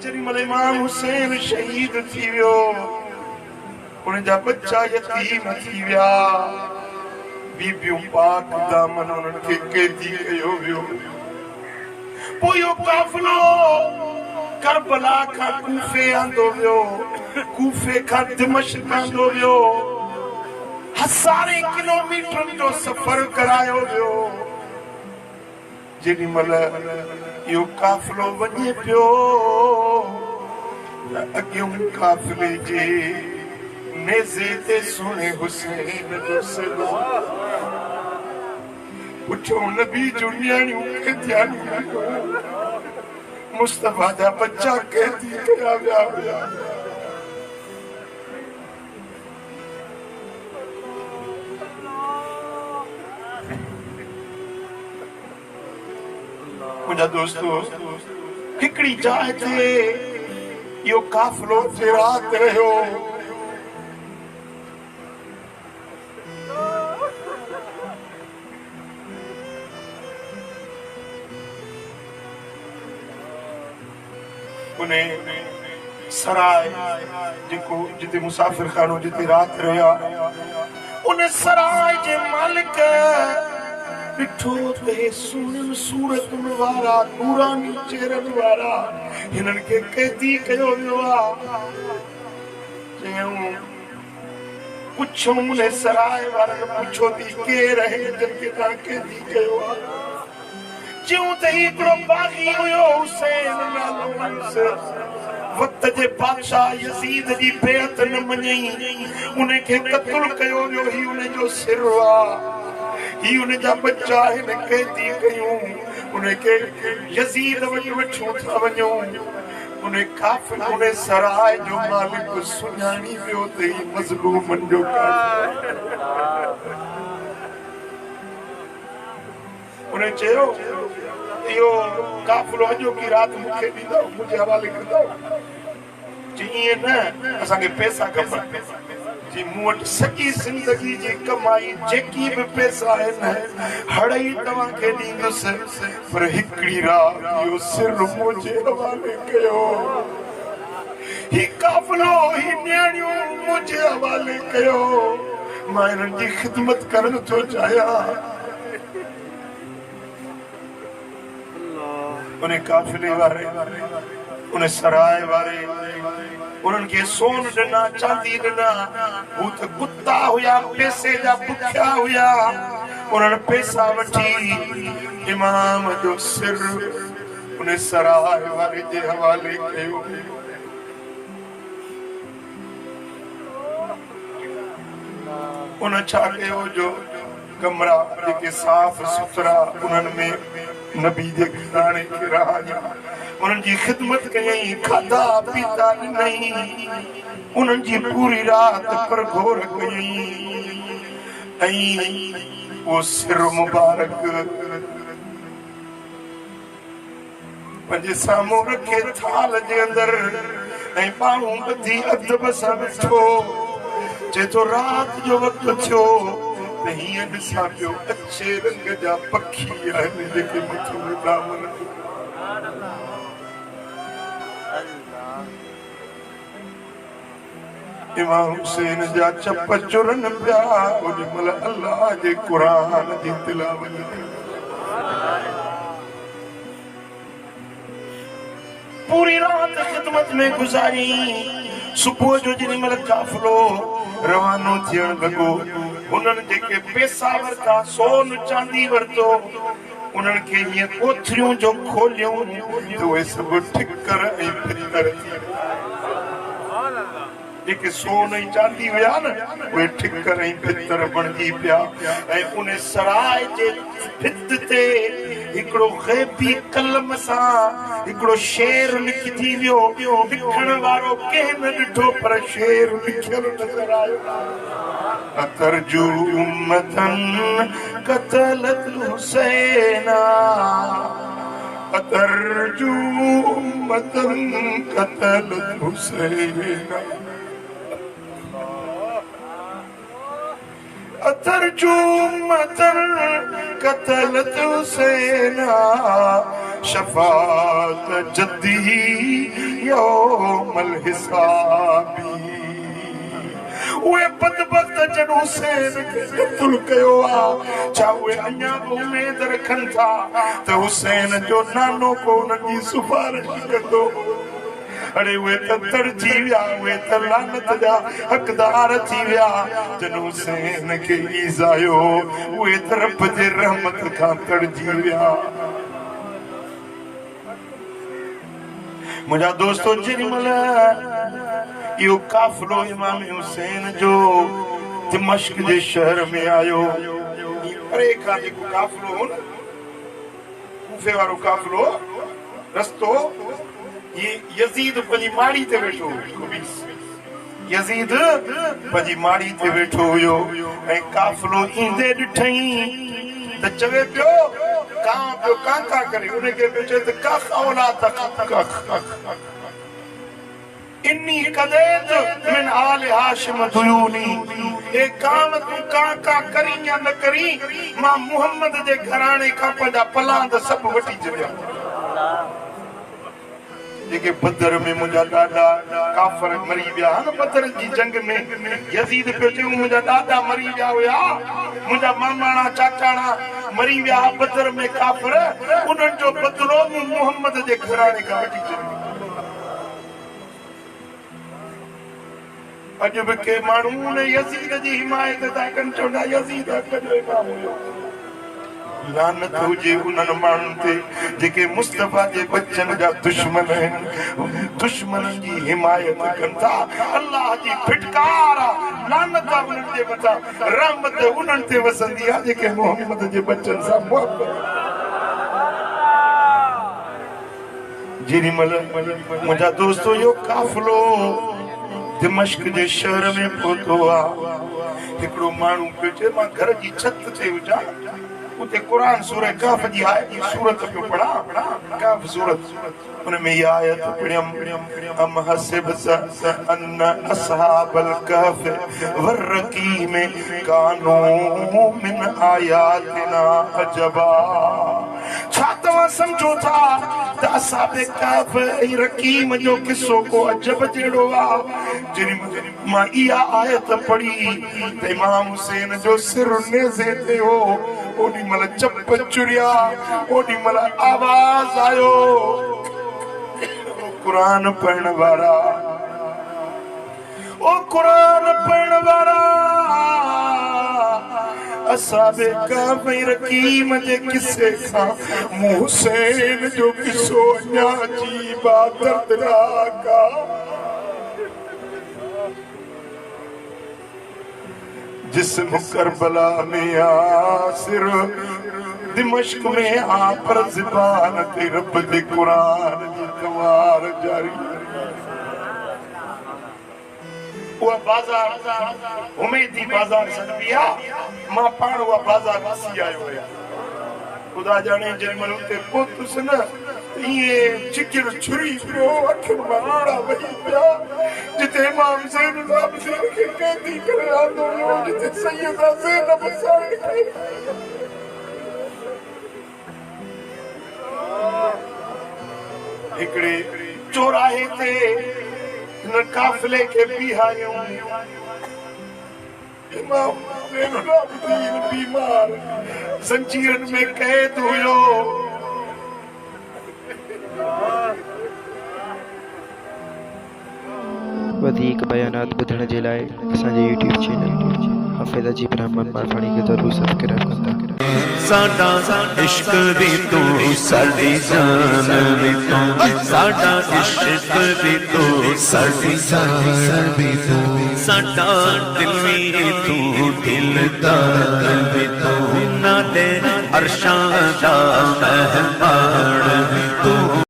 जॾहिं महिल इमाम हुसैन शहीद थी वियो, उनजा बच्चा यतीम थी विया, बीबियूं पाक दामन उन्हनि खे कैदी कयो वियो। पोइ इहो काफ़िलो करबला खां कूफे आंदो वियो, कूफे खां दिमश्क आंदो वियो, हज़ारे किलोमीटरनि जो सफ़र करायो वियो। जेॾी महिल इहो काफ़िलो वञे पियो, अॻियों काफ़िले जे नेज़े ते सुहिणे हुसैन जो सिरो, पुछो नबी जूं न्याणियूं कैदियां, मुस्तफा जा बच्चा कैदी कया विया हुया। मुंहिंजा दोस्तो, हिकिड़ी जाइ ते इहो काफ़िलो ते राति रहियो। उन्हें सराय जेको जिते मुसाफ़िर खानो जिते राति रहिया, उन सराय जे मालिक ॾिठो त हे सुहिणियुनि सूरतुनि वारा नूरानी चेहरनि वारा हिननि खे कैदी कयो वियो आहे। चयूं पुछो उन सराय वारनि पुछो थी केरु आहे जंहिंखे तव्हां कैदी कयो आहे? चयूं त हिकिड़ो बाग़ी हुयो हुसैन नालो, वक़्त जे बादशाह यज़ीद जी बेअत न मञई, उनखे क़त्ल कयो वियो। ही उनजो सिर आहे, ही उनजा बच्चा हिन कैदी कयूं, उनखे यज़ीद वटि वठूं था वञूं। उन काफ़िल उन सराय जो मालिक सुञाणी वियो त ही मज़लूमनि जो उन चयो इहो काफ़िलो अॼोकी राति मूंखे ॾींदो, मुंहिंजे हवाले कंदो। ईअं न, असांखे पैसा खपनि। जी मूं वटि सॼी ज़िंदगी जी कमाई जेकी बि पैसा आहिनि हड़ई तव्हांखे ॾींदुसि, पर हिकिड़ी राति इहो सिर मुंहिंजे हवाले कयो। ही काफ़िलो, ही न्याणियूं मुंहिंजे हवाले कयो। मां हिननि जी ख़िदमत करण थो चाहियां। उन काफ़िले वारे, उन सराय वारे उन्हनि खे सोन ॾिना, चांदी ॾिना। हू त कुत्ता हुया, पैसे जा बुखिया हुया। उन्हनि पैसा वठी इमाम जो सिर उन सराय वारे जे हवाले कयो। उन छा कयो जो कमरा जेके साफ़ सुथरा, उन्हनि में नबी जे घराणे खे रहाया, उन्हनि जी ख़िदमत कयई, खाधा पीता ॾिनई, उन्हनि जी पूरी राति परघोर कयई। ऐं उहो सिर मुबारक पंहिंजे साम्हूं रखे थाल जे अंदरि, ऐं ॿाहूं ॿधी अदब सां वेठो। चए थो राति जो वक़्तु थियो त हीअं ॾिसां पियो अछे रंग जा पखी आहिनि जेके मथां उॾामनि। इमाम हुसैन जा चप चुरनि पिया, ओॾी महिल अल्लाह जे क़ुरान जी तिलावत। पूरी राति ख़िदमत में गुज़ारी। सुबुह जो जेॾी महिल काफ़िलो रवानो थियण लॻो, उन्हनि जेके पैसा वरिता, सोन चांदी वरितो, उन्हनि खे हीअं कोठरियूं जो खोलियूं त उहे सभु ठिकर ऐं फितर थी। जेके सोन ऐं चांदी हुया न, उहे ठिकर ऐं फितर बणिजी पिया। ऐं उन सराय जे भित ते हिकिड़ो ग़ैबी कलम सां हिकिड़ो शेर लिखजी वियो। लिखण वारो कंहिं न ॾिठो, पर शेर लिखियल नज़र आयो। अतरजू उम्मतन क़तलत हुसैना, अतरजू उम्मतन क़तलत हुसैना, अतरजू उम्मतन क़तलत हुसैना, शफात जद्दी यौमल हिसाबी उहे बदबख्त जन हुसैन खे क़त्ल कयो आहे छा उहे अञा बि उमेद रखनि था त हुसैन जो नानो को उन्हनि जी सिफारिश कंदो अरे उहे त तड़जी विया उहे त लानत जा हक़दार थी विया जन हुसैन खे ईज़ायो उहे त रब जे रहमत खां तड़जी विया मुंहिंजा दोस्तो जेॾीमहिल इहो काफ़िलो इमाम हुसैन जो दिमश्क जे शहर में आयो परे खां जेको काफ़िलो हो न कूफे वारो काफ़िलो रस्तो ये यज़ीद पंहिंजी माड़ी ते वेठो हुयो यज़ीद पंहिंजी माड़ी ते वेठो हुयो ऐं काफ़िलो ईंदे ॾिठई त चवे पियो कां करे उनखे पियो चए त कख औलाद कख इन्नी कदेत मिन आल हाशिम दुयूनी ए काम तू का करी या न करी मां मोहम्मद जे घराणे खां पंहिंजा पलांद सब वठी छॾिया जेके बदर में मुंहिंजा ॾाॾा काफ़र मरी विया न बदर जी जंग में यज़ीद पियो चयो मुंहिंजा ॾाॾा मरी विया हुया मुंहिंजा मामाणा चाचाणा मरी विया बदर में काफ़र उन्हनि जो बदिलो मूं मोहम्मद जे घराणे खां वठी छॾियो अॼु बि के माण्हू उन यज़ीद जी हिमायत था कनि चवंदा यज़ीद कॾहिं इमाम हुयो लानत हुजे उन्हनि माण्हुनि ते जेके मुस्तफ़ा जे बच्चनि जा दुश्मन आहिनि दुश्मननि जी हिमायत कनि था अल्लाह जी फिटकार लानत उन्हनि जे मथां रहमत उन्हनि ते वसंदी आहे जेके मोहम्मद जे बच्चनि सां मुहबत जेॾीमहिल मुंहिंजा दोस्तो इहो काफ़िलो दिमश्क जे शहर में पहुतो आहे हिकिड़ो माण्हू पियो चए मां घर जी छत ते हुजां उते कुरान सूरह कहफ जी आयत सूरत पियो पढ़ा कहफ सूरत उनमें ये आयत पढ़ियम अम हसिबत अन असहाबल कहफ वर्रकीम कानू मिन आयातिना अजबा छा तव्हां सम्झो था त असहाबे कहफ ऐं रकीम जो किस्सो को अजब जहिड़ो आहे जेॾी मां इहा आयत पढ़ी त इमाम हुसैन जो सिर नेज़े ते हो ओॾी महिल चप चुरिया ओॾी महिल आवाज़ आयो कुरान पढ़ण वारा ओ कुरान पढ़ण वारा असाबे कहफ ऐं रकीम जे किस्से खां मूं हुसैन जो किस्सो अञा अजीब दर्दनाक जिस्म करबला में आसिर दिमश्क में आ पर ज़बान ते रब दे कुरान जी तवार जारी वो बाजार उमेदी बाजार सदबिया मां पाण वो बाजार सी आयो है खुदा जाने जेमल उते पहुतुस न ये चिकिर छुरी पियो अखियुनि मां रोड़ा वही पिया जिते इमाम ज़ैनुल आबिदीन खे कैदी करे आंदो हुयो जिते सैयदा ज़ैनब साहिब खे हिकिड़े चौराहे ते हिन काफ़िले खे बीहारियो इमाम ज़ैनुल आबिदीन बीमार ज़ंजीरनि में कैद हुयो वधीक बयानात ॿुधण जे लाइ असांजे YouTube चैनल हाफ़िज़ अजीब रहमान मारवाणी खे ज़रूरु सब्सक्राइब कंदा साडा इश्क दी तू साडी जान दी तू साडा इश्क दी तू साडी जान दी तू साडा दिल वी तू दिलदार दी तू नाले अरशां दा मेहमान तू